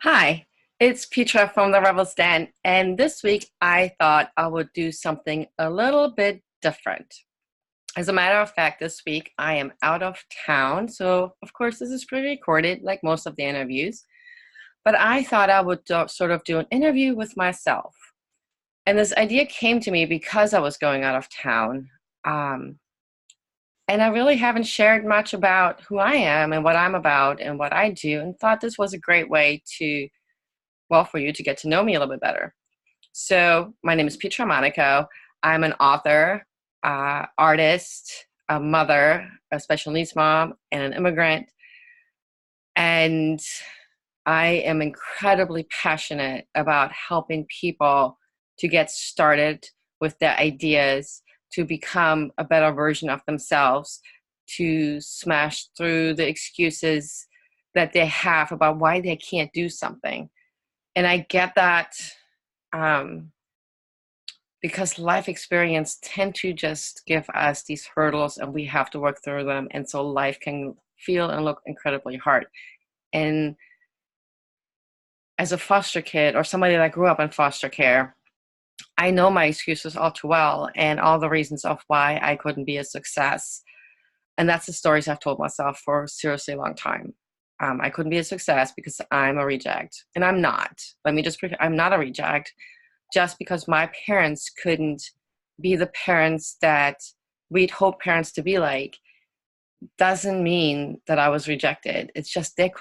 Hi, it's Petra from the Rebel's Den, and this week I thought I would do something a little bit different. As a matter of fact, this week I am out of town, so of course this is pre-recorded like most of the interviews, but I thought I would sort of do an interview with myself. And this idea came to me because I was going out of town. Um, and I really haven't shared much about who I am and what I'm about and what I do, and thought this was a great way to for you to get to know me a little bit better. So, my name is Petra Monaco. I'm an author, artist, a mother, a special needs mom, and an immigrant. And I am incredibly passionate about helping people to get started with their ideas, to become a better version of themselves, to smash through the excuses that they have about why they can't do something. And I get that um, because life experience tend to just give us these hurdles and we have to work through them. And so life can feel and look incredibly hard. And as a foster kid or somebody that grew up in foster care, I know my excuses all too well and all the reasons of why I couldn't be a success. And that's the stories I've told myself for a seriously long time. I couldn't be a success because I'm a reject. And I'm not. Let me just I'm not a reject. Just because my parents couldn't be the parents that we'd hope parents to be like doesn't mean that I was rejected. It's just they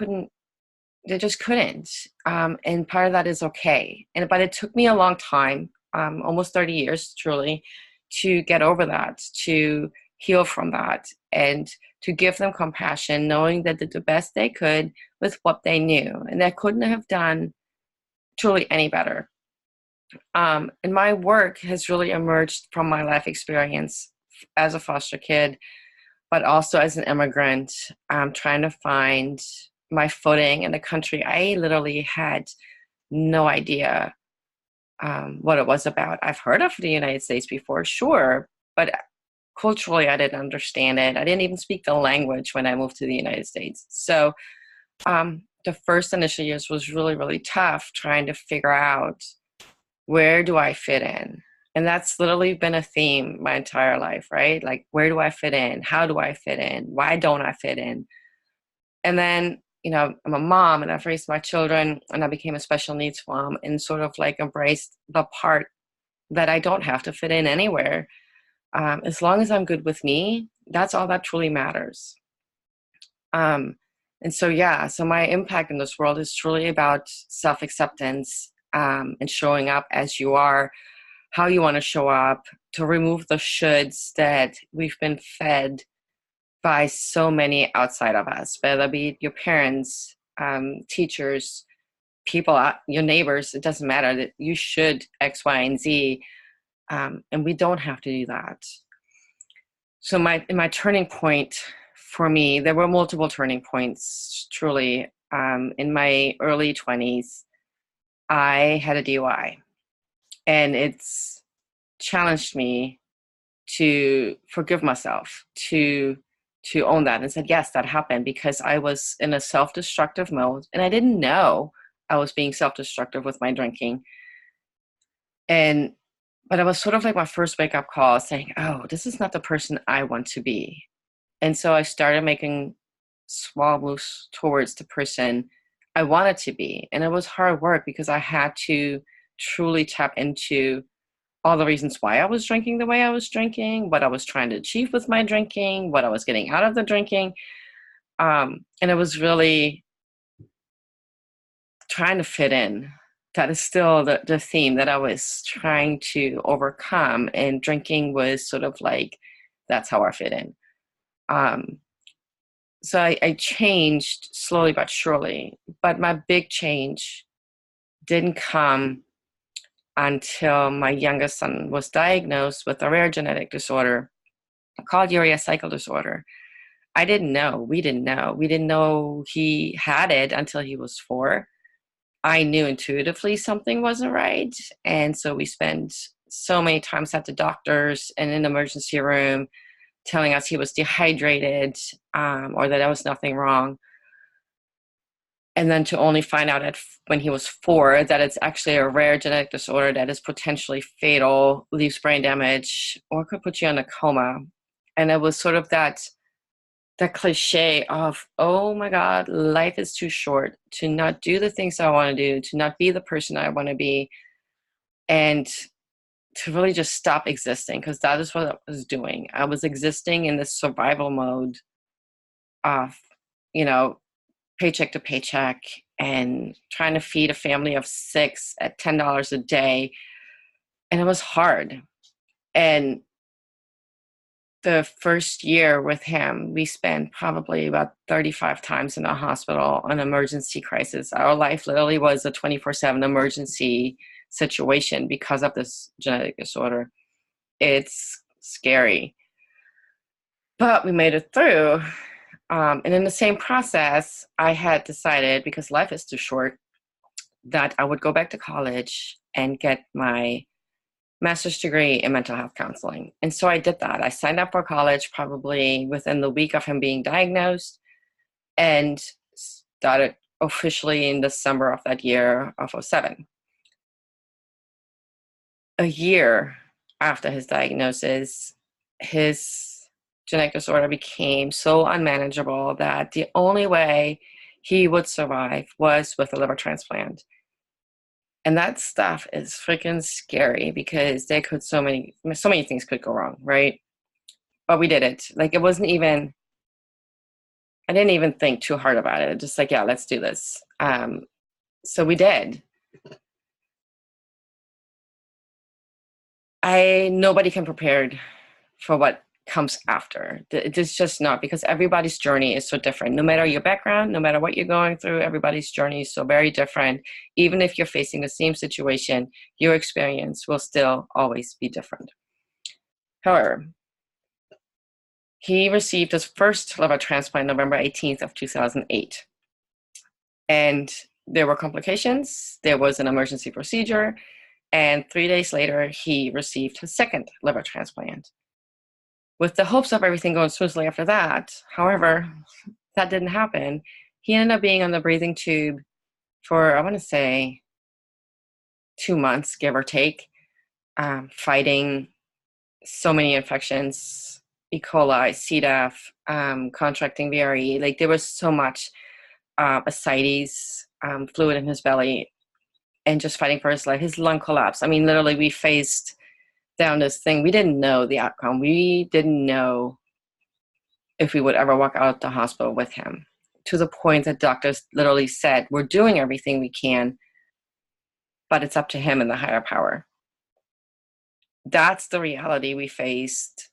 just couldn't. And part of that is okay. But it took me a long time, almost 30 years, truly, to get over that, to heal from that, and to give them compassion, knowing that they did the best they could with what they knew. And they couldn't have done truly any better. And my work has really emerged from my life experience as a foster kid, but also as an immigrant, trying to find my footing in a country I literally had no idea what it was about. I've heard of the United States before, sure, but culturally I didn't understand it. I didn't even speak the language when I moved to the United States. So the first initial years was really, really tough trying to figure out where do I fit in? And that's literally been a theme my entire life, right? Like, where do I fit in? How do I fit in? Why don't I fit in? And then, I'm a mom and I've raised my children and I became a special needs mom and sort of like embraced the part that I don't have to fit in anywhere. As long as I'm good with me, that's all that truly matters. And so, yeah, so my impact in this world is truly about self-acceptance, and showing up as you are, how you want to show up, to remove the shoulds that we've been fed by so many outside of us, whether it be your parents, teachers, people, your neighbors. It doesn't matter that you should X, Y, and Z, and we don't have to do that. So my turning point for me, there were multiple turning points. Truly, in my early 20s, I had a DUI, and it's challenged me to forgive myself, to own that, and said, yes, that happened because I was in a self-destructive mode, and I didn't know I was being self-destructive with my drinking. But it was sort of like my first wake-up call, saying, oh, this is not the person I want to be. And so I started making small moves towards the person I wanted to be. And it was hard work because I had to truly tap into all the reasons why I was drinking the way I was drinking, what I was trying to achieve with my drinking, what I was getting out of the drinking. And it was really trying to fit in. That is still the theme that I was trying to overcome. And drinking was sort of like, that's how I fit in. So I changed slowly but surely. But my big change didn't come until my youngest son was diagnosed with a rare genetic disorder called urea cycle disorder. I didn't know. We didn't know. We didn't know he had it until he was 4. I knew intuitively something wasn't right. And so we spent so many times at the doctors and in the emergency room telling us he was dehydrated, or that there was nothing wrong. And then to only find out when he was 4 that it's actually a rare genetic disorder that is potentially fatal, leaves brain damage, or could put you in a coma. And it was sort of that cliche of, oh my God, life is too short to not do the things I want to do, to not be the person I want to be, and to really just stop existing, because that is what I was doing. I was existing in this survival mode of, you know, paycheck to paycheck and trying to feed a family of 6 at $10 a day. And it was hard. And the first year with him, we spent probably about 35 times in the hospital on emergency crisis. Our life literally was a 24/7 emergency situation because of this genetic disorder. It's scary. But we made it through. And in the same process, I had decided, because life is too short, that I would go back to college and get my master's degree in mental health counseling. And so I did that. I signed up for college probably within the week of him being diagnosed, and started officially in December of that year of 07. A year after his diagnosis, his genetic disorder became so unmanageable that the only way he would survive was with a liver transplant. And that stuff is freaking scary, because there could so many things could go wrong, right? But we did it. Like, it wasn't even, I didn't even think too hard about it. Just like, yeah, let's do this. So we did. Nobody can prepare for what comes after. It's just not, because everybody's journey is so different. No matter your background, no matter what you're going through, everybody's journey is so very different. Even if you're facing the same situation, your experience will still always be different. However, he received his first liver transplant November 18th of 2008. And there were complications. There was an emergency procedure. And 3 days later, he received his second liver transplant, with the hopes of everything going smoothly after that. However, that didn't happen. He ended up being on the breathing tube for, I want to say, 2 months, give or take, fighting so many infections, E. coli, C. diff, contracting VRE. Like, there was so much ascites, fluid in his belly, and just fighting for his life. His lung collapsed. I mean, literally, we faced down this thing. We didn't know the outcome. We didn't know if we would ever walk out of the hospital with him, to the point that doctors literally said, we're doing everything we can, but it's up to him and the higher power. That's the reality we faced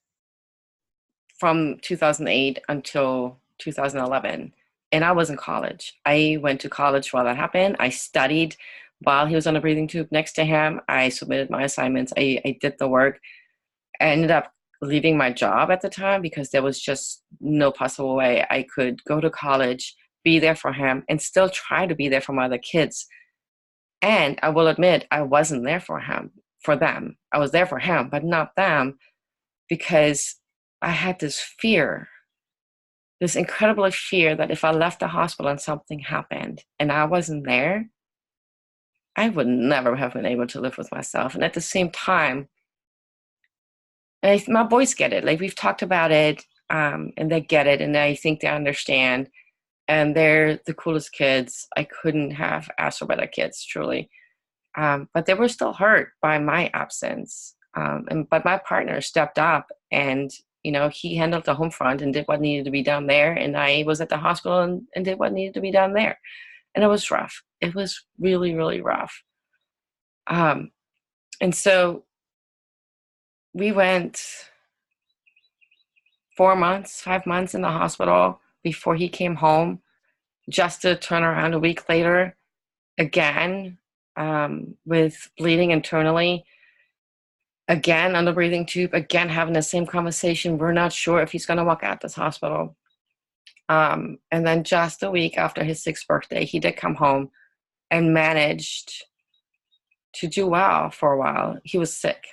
from 2008 until 2011. And I was in college. I went to college while that happened. I studied while he was on a breathing tube next to him. I submitted my assignments. I did the work. I ended up leaving my job at the time, because there was just no possible way I could go to college, be there for him, and still try to be there for my other kids. And I will admit, I wasn't there for them. I was there for him, but not them, because I had this fear, this incredible fear that if I left the hospital and something happened and I wasn't there, I would never have been able to live with myself. And at the same time, and my boys get it. Like, we've talked about it, and they get it, and I think they understand. And they're the coolest kids. I couldn't have asked for better kids, truly. But they were still hurt by my absence. But my partner stepped up, and he handled the home front and did what needed to be done there. And I was at the hospital and did what needed to be done there. And it was rough. It was really, really rough. And so we went 4 months, 5 months in the hospital before he came home, just to turn around a week later again, with bleeding internally, again on the breathing tube, again having the same conversation. We're not sure if he's going to walk out this hospital. And then just a week after his 6th birthday, he did come home and managed to do well for a while. He was sick.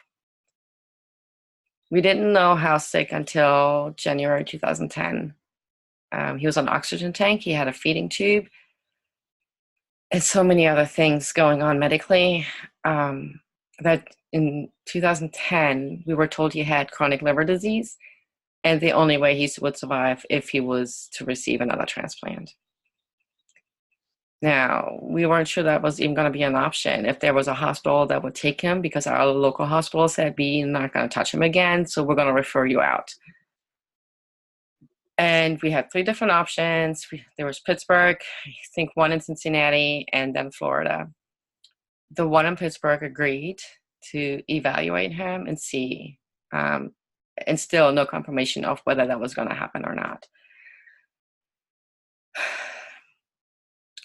We didn't know how sick until January 2010. He was on an oxygen tank. He had a feeding tube. and so many other things going on medically. Um, that in 2010, we were told he had chronic liver disease, and the only way he would survive if he was to receive another transplant. Now, we weren't sure that was even going to be an option. If there was a hospital that would take him, because our local hospital said, we're not going to touch him again, so we're going to refer you out. And we had three different options. There was Pittsburgh, I think one in Cincinnati, and then Florida. The one in Pittsburgh agreed to evaluate him and see, and still no confirmation of whether that was going to happen or not.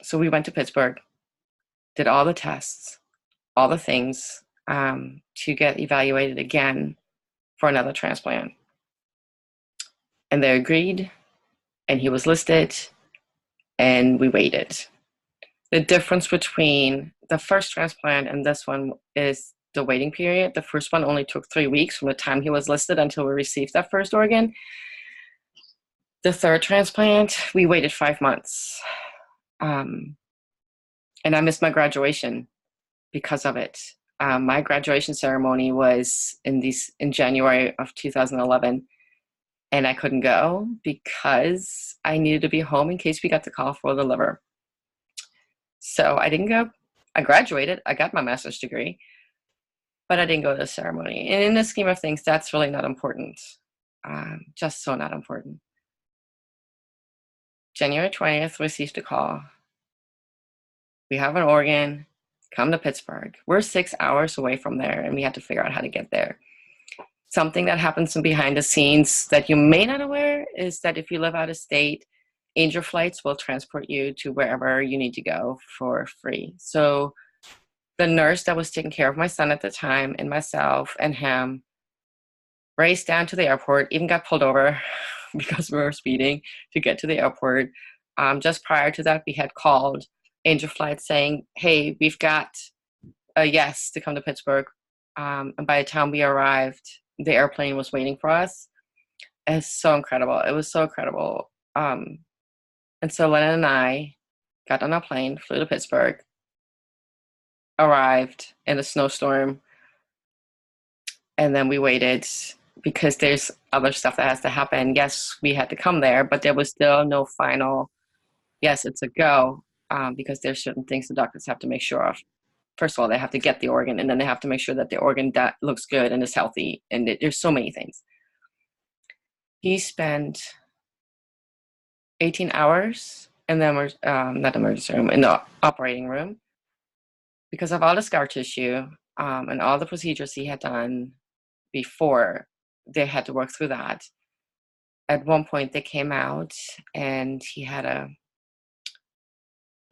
So we went to Pittsburgh, did all the tests, all the things, to get evaluated again for another transplant. And they agreed, and he was listed, and we waited. The difference between the first transplant and this one is the waiting period. The first one only took 3 weeks from the time he was listed until we received that first organ. The third transplant, we waited 5 months. And I missed my graduation because of it. My graduation ceremony was in January of 2011, and I couldn't go because I needed to be home in case we got the call for the liver. So I didn't go. I graduated. I got my master's degree, but I didn't go to the ceremony. And in the scheme of things, that's really not important. Just so not important. January 20th, received a call. We have an organ. Come to Pittsburgh. We're 6 hours away from there, and we had to figure out how to get there. Something that happens behind the scenes that you may not aware is that if you live out of state, Angel Flights will transport you to wherever you need to go for free. So the nurse that was taking care of my son at the time, and myself and him, raced down to the airport, even got pulled over because we were speeding to get to the airport. Just prior to that, we had called Angel Flights saying, hey, we've got a yes to come to Pittsburgh. And by the time we arrived, the airplane was waiting for us. It's so incredible. It was so incredible. And so Lennon and I got on a plane, flew to Pittsburgh, arrived in a snowstorm, and then we waited because there's other stuff that has to happen. Yes, we had to come there, but there was still no final, yes, it's a go, because there's certain things the doctors have to make sure of. First of all, they have to get the organ, and then they have to make sure that the organ looks good and is healthy, and there's so many things. He spent 18 hours in the not emergency room, in the operating room, because of all the scar tissue and all the procedures he had done before. They had to work through that. At one point, they came out, and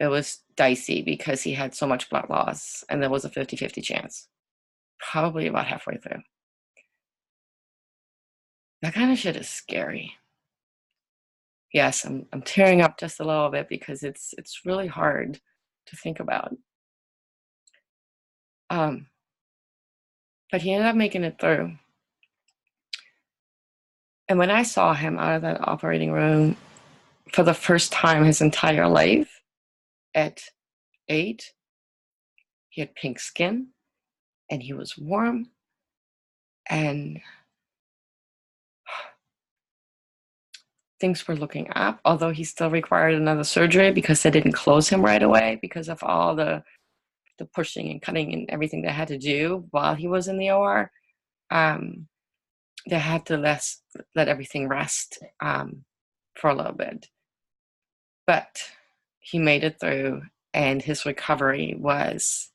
it was dicey because he had so much blood loss, and there was a 50-50 chance, probably about halfway through. That kind of shit is scary. Yes, I'm tearing up just a little bit because it's really hard to think about. But he ended up making it through. And when I saw him out of that operating room for the first time his entire life at 8, he had pink skin, and he was warm, and things were looking up, although he still required another surgery because they didn't close him right away because of all the pushing and cutting and everything they had to do while he was in the OR. They had to let everything rest for a little bit. But he made it through, and his recovery was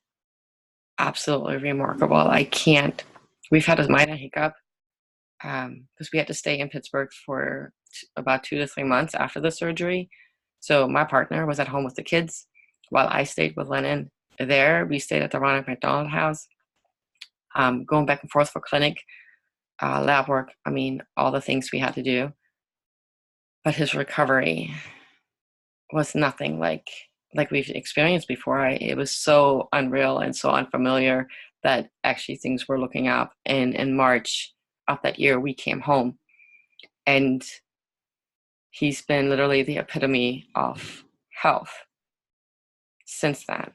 absolutely remarkable. We've had a minor hiccup because we had to stay in Pittsburgh for about 2 to 3 months after the surgery. So my partner was at home with the kids while I stayed with Lennon there. We stayed at the Ronald McDonald House, going back and forth for clinic, lab work, all the things we had to do. But his recovery was nothing like we've experienced before. It was so unreal and so unfamiliar that actually things were looking up. And in March of that year, we came home, and he's been literally the epitome of health since then.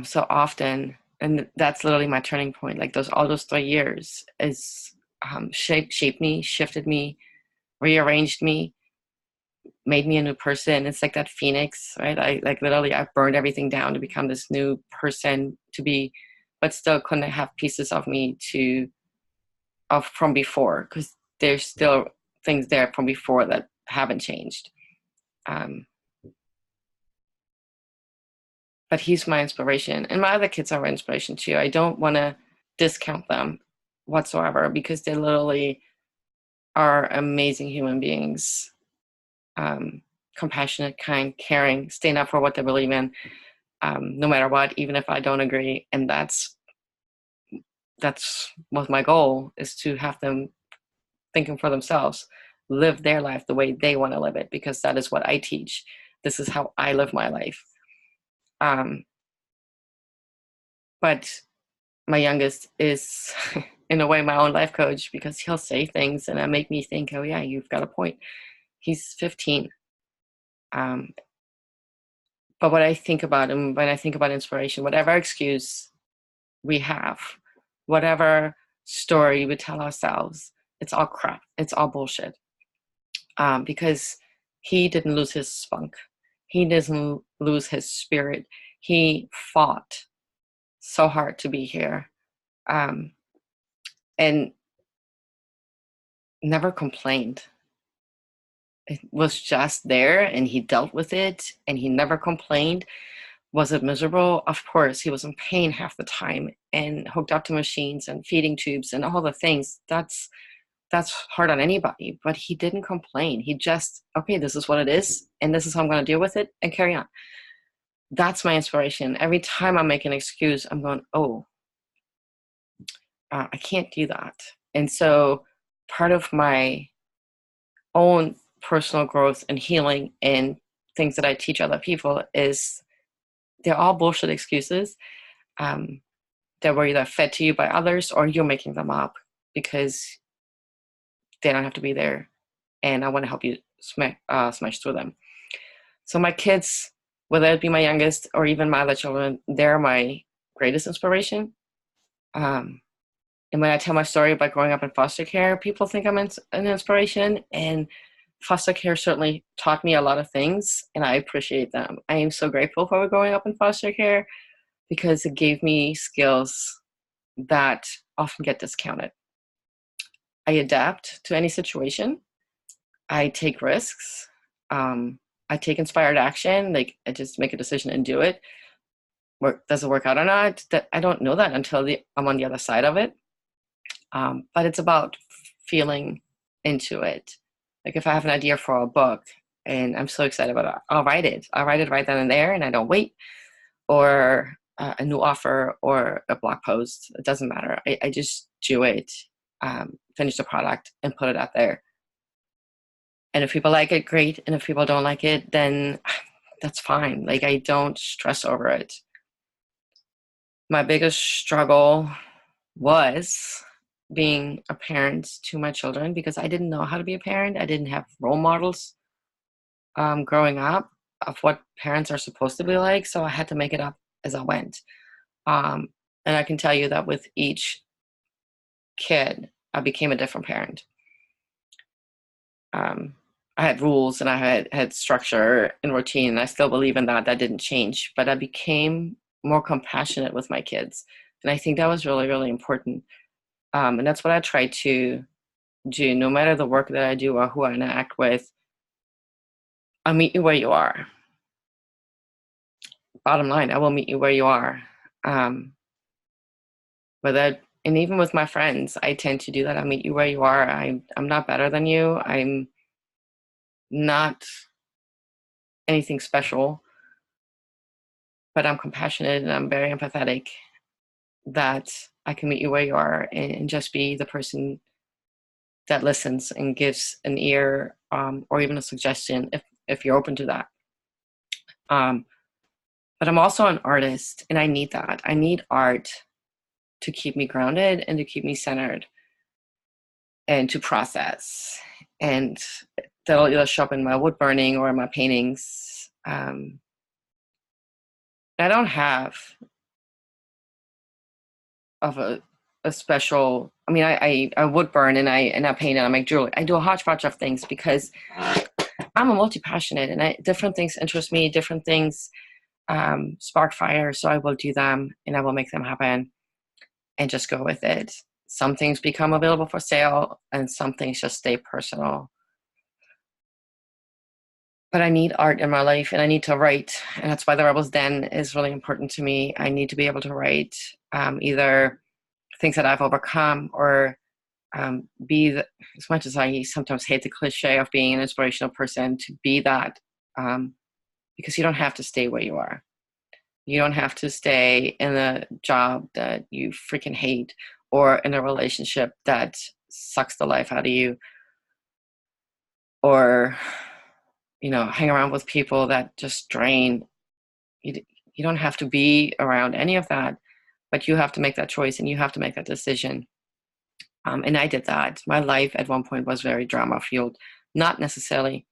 So often, and that's literally my turning point. Like all those 3 years is shaped me, shifted me, rearranged me, made me a new person. It's like that phoenix, right? I burned everything down to become this new person to be, but still couldn't have pieces of me from before, because there's still things there from before that haven't changed. Um, but he's my inspiration, and my other kids are my inspiration too. I don't want to discount them whatsoever, because they literally are amazing human beings, compassionate, kind, caring, staying up for what they believe in, no matter what, even if I don't agree. And that's what my goal is, to have them thinking for themselves, live their life the way they want to live it, because that is what I teach. This is how I live my life. But my youngest is in a way my own life coach, because he'll say things and make me think, oh yeah, you've got a point. He's 15. But what I think about him, when I think about inspiration, whatever excuse we have, whatever story we tell ourselves, it's all crap. It's all bullshit. Because he didn't lose his spunk. He doesn't lose his spirit. He fought so hard to be here, and never complained. It was just there, and he dealt with it, and he never complained. Was it miserable? Of course. He was in pain half the time, and hooked up to machines and feeding tubes and all the things. That's hard on anybody, but he didn't complain. He just, okay, this is what it is, and this is how I'm going to deal with it, and carry on. That's my inspiration. Every time I make an excuse, I'm going, oh, I can't do that. And so part of my own personal growth and healing and things that I teach other people is they're all bullshit excuses, that were either fed to you by others or you're making them up because they don't have to be there. And I want to help you smash through them. So my kids, whether it be my youngest or even my other children, they're my greatest inspiration. And when I tell my story about growing up in foster care, people think I'm an inspiration. And foster care certainly taught me a lot of things, and I appreciate them. I am so grateful for growing up in foster care, because it gave me skills that often get discounted. I adapt to any situation. I take risks. I take inspired action. Like, I just make a decision and do it. Does it work out or not? I don't know that until I'm on the other side of it. But it's about feeling into it. Like, if I have an idea for a book and I'm so excited about it, I'll write it. I'll write it right then and there, and I don't wait. Or a new offer or a blog post. It doesn't matter. I just do it, finish the product, and put it out there. And if people like it, great. And if people don't like it, then that's fine. Like, I don't stress over it. My biggest struggle was being a parent to my children, because I didn't know how to be a parent. I didn't have role models growing up of what parents are supposed to be like. So I had to make it up as I went. And I can tell you that with each kid, I became a different parent. I had rules and I had structure and routine, and I still believe in that. That didn't change, but I became more compassionate with my kids. And I think that was really, really important. And that's what I try to do, no matter the work that I do or who I interact with. I'll meet you where you are. Bottom line, I will meet you where you are. And even with my friends, I tend to do that. I'll meet you where you are. I'm not better than you. I'm not anything special, but I'm compassionate and I'm very empathetic, that I can meet you where you are and just be the person that listens and gives an ear, or even a suggestion if you're open to that. But I'm also an artist, and I need that. I need art to keep me grounded and to keep me centered and to process. And that'll either show up in my wood burning or in my paintings. I don't have of a special. I mean, I wood burn and I paint and I make jewelry. I do a hodgepodge of things because I'm a multi-passionate, and different things interest me. Different things spark fire, so I will do them and I will make them happen and just go with it. Some things become available for sale, and some things just stay personal. But I need art in my life, and I need to write, and that's why the Rebel's Den is really important to me. I need to be able to write either things that I've overcome or as much as I sometimes hate the cliche of being an inspirational person, to be that, because you don't have to stay where you are. You don't have to stay in a job that you freaking hate or in a relationship that sucks the life out of you, or hang around with people that just drain. You don't have to be around any of that, but you have to make that choice and you have to make that decision. And I did that. My life at one point was very drama fueled, not necessarily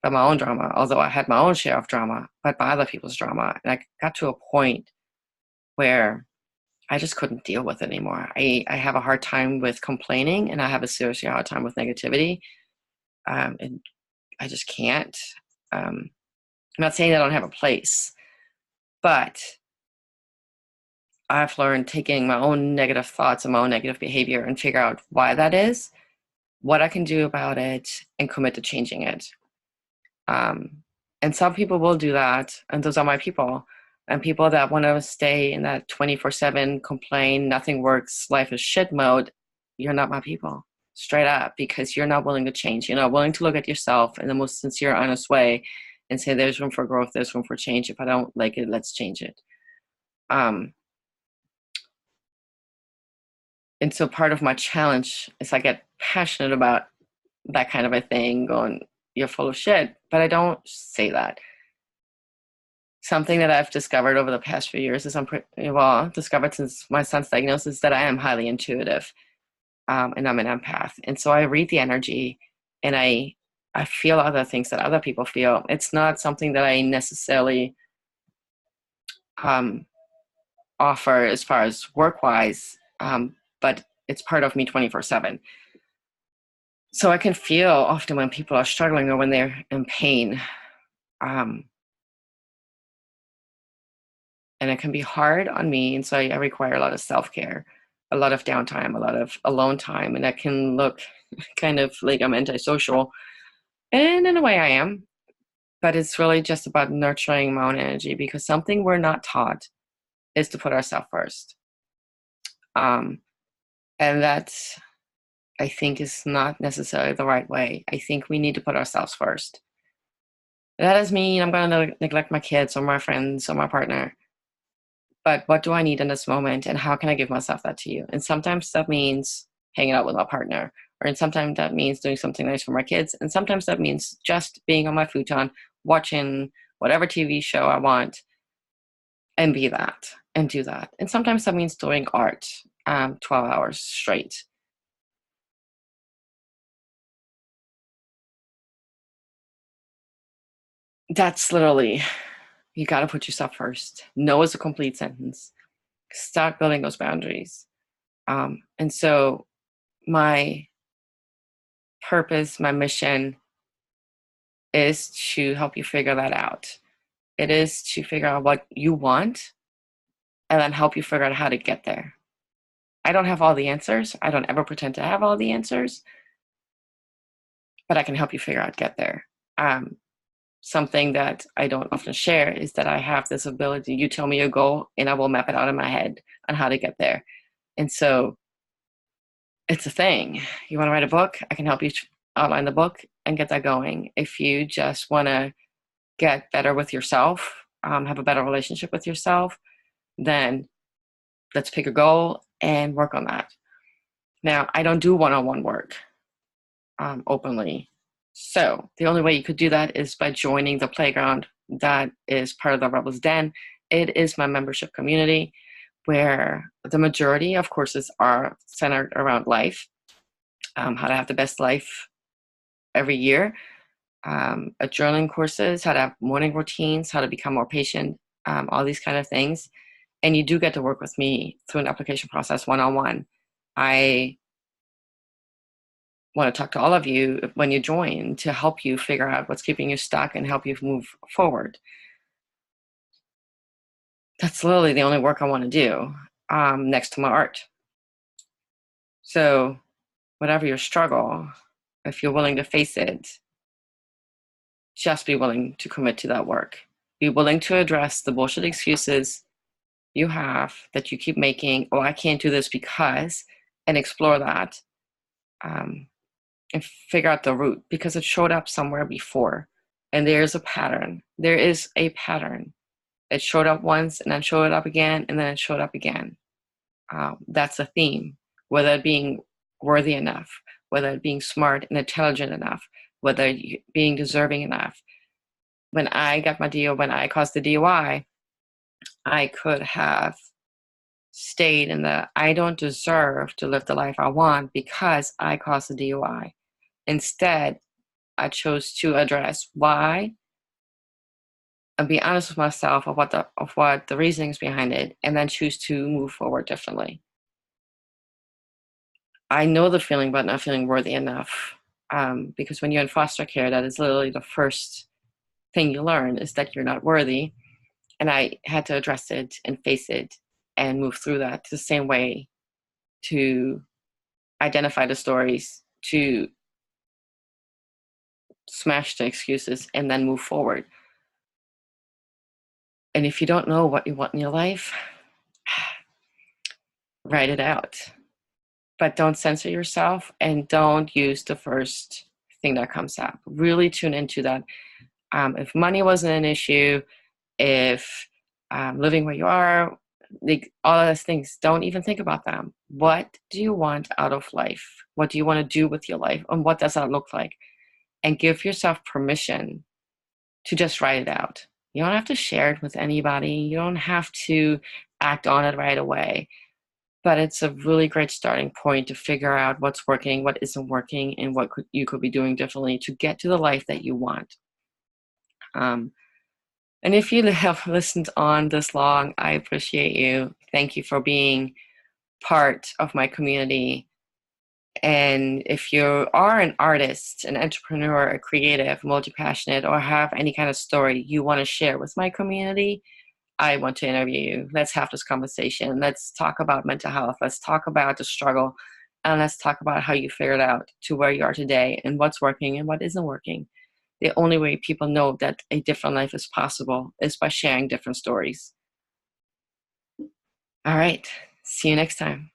by my own drama, although I had my own share of drama, but by other people's drama. And I got to a point where I just couldn't deal with it anymore. I have a hard time with complaining, and I have a seriously hard time with negativity. And I just can't. I'm not saying I don't have a place, but I've learned taking my own negative thoughts and my own negative behavior and figure out why that is, what I can do about it, and commit to changing it. And some people will do that, and those are my people. And people that want to stay in that 24/7 complain, nothing works, life is shit mode, you're not my people. Straight up, because you're not willing to change. You're not willing to look at yourself in the most sincere, honest way and say, there's room for growth, there's room for change. If I don't like it, let's change it. And so part of my challenge is I get passionate about that kind of a thing, going, you're full of shit, but I don't say that. Something that I've discovered over the past few years is discovered since my son's diagnosis, that I am highly intuitive, and I'm an empath. And so I read the energy, and I feel other things that other people feel. It's not something that I necessarily offer as far as work-wise, but it's part of me 24/7. So I can feel often when people are struggling or when they're in pain. And it can be hard on me. And so I require a lot of self-care, a lot of downtime, a lot of alone time. And that can look kind of like I'm antisocial. And in a way I am. But it's really just about nurturing my own energy, because something we're not taught is to put ourselves first. And that, I think, is not necessarily the right way. I think we need to put ourselves first. That doesn't mean I'm going to neglect my kids or my friends or my partner. But what do I need in this moment, and how can I give myself that to you? And sometimes that means hanging out with my partner, and sometimes that means doing something nice for my kids, and sometimes that means just being on my futon, watching whatever TV show I want, and be that, and do that. And sometimes that means doing art 12 hours straight. That's literally, you got to put yourself first. No is a complete sentence. Start building those boundaries. And so my purpose, my mission is to help you figure that out. It is to figure out what you want and then help you figure out how to get there. I don't have all the answers. I don't ever pretend to have all the answers, but I can help you figure out get there. Something that I don't often share is that I have this ability. You tell me a goal and I will map it out in my head on how to get there. And so it's a thing. You want to write a book? I can help you outline the book and get that going. If you just want to get better with yourself, have a better relationship with yourself, then let's pick a goal and work on that. Now, I don't do one-on-one work openly. So the only way you could do that is by joining the playground that is part of the Rebel's Den. It is my membership community where the majority of courses are centered around life, how to have the best life every year, journaling courses, how to have morning routines, how to become more patient all these kind of things. And you do get to work with me through an application process one-on-one. I want to talk to all of you when you join to help you figure out what's keeping you stuck and help you move forward. That's literally the only work I want to do next to my art. So whatever your struggle, if you're willing to face it, just be willing to commit to that work. Be willing to address the bullshit excuses you have that you keep making. Oh, I can't do this because, and explore that and figure out the root, because it showed up somewhere before. And there's a pattern. There is a pattern. It showed up once and then showed up again and then it showed up again. That's a theme, whether it being worthy enough, whether it being smart and intelligent enough, whether it being deserving enough. When I got my deal, when I caused the DUI, I could have stayed in the I don't deserve to live the life I want because I caused the DUI. Instead, I chose to address why and be honest with myself of what the reasonings behind it, and then choose to move forward differently. I know the feeling about not feeling worthy enough, because when you're in foster care, that is literally the first thing you learn is that you're not worthy. And I had to address it and face it and move through that the same way, to identify the stories, to smash the excuses, and then move forward. And if you don't know what you want in your life, write it out. But don't censor yourself and don't use the first thing that comes up. Really tune into that. If money wasn't an issue, if living where you are, all of those things, don't even think about them. What do you want out of life? What do you want to do with your life? And what does that look like? And give yourself permission to just write it out. You don't have to share it with anybody. You don't have to act on it right away. But it's a really great starting point to figure out what's working, what isn't working, and what you could be doing differently to get to the life that you want. And if you have listened on this long, I appreciate you. Thank you for being part of my community. And if you are an artist, an entrepreneur, a creative, multi-passionate, or have any kind of story you want to share with my community, I want to interview you. Let's have this conversation. Let's talk about mental health. Let's talk about the struggle. And let's talk about how you figured out to where you are today and what's working and what isn't working. The only way people know that a different life is possible is by sharing different stories. All right. See you next time.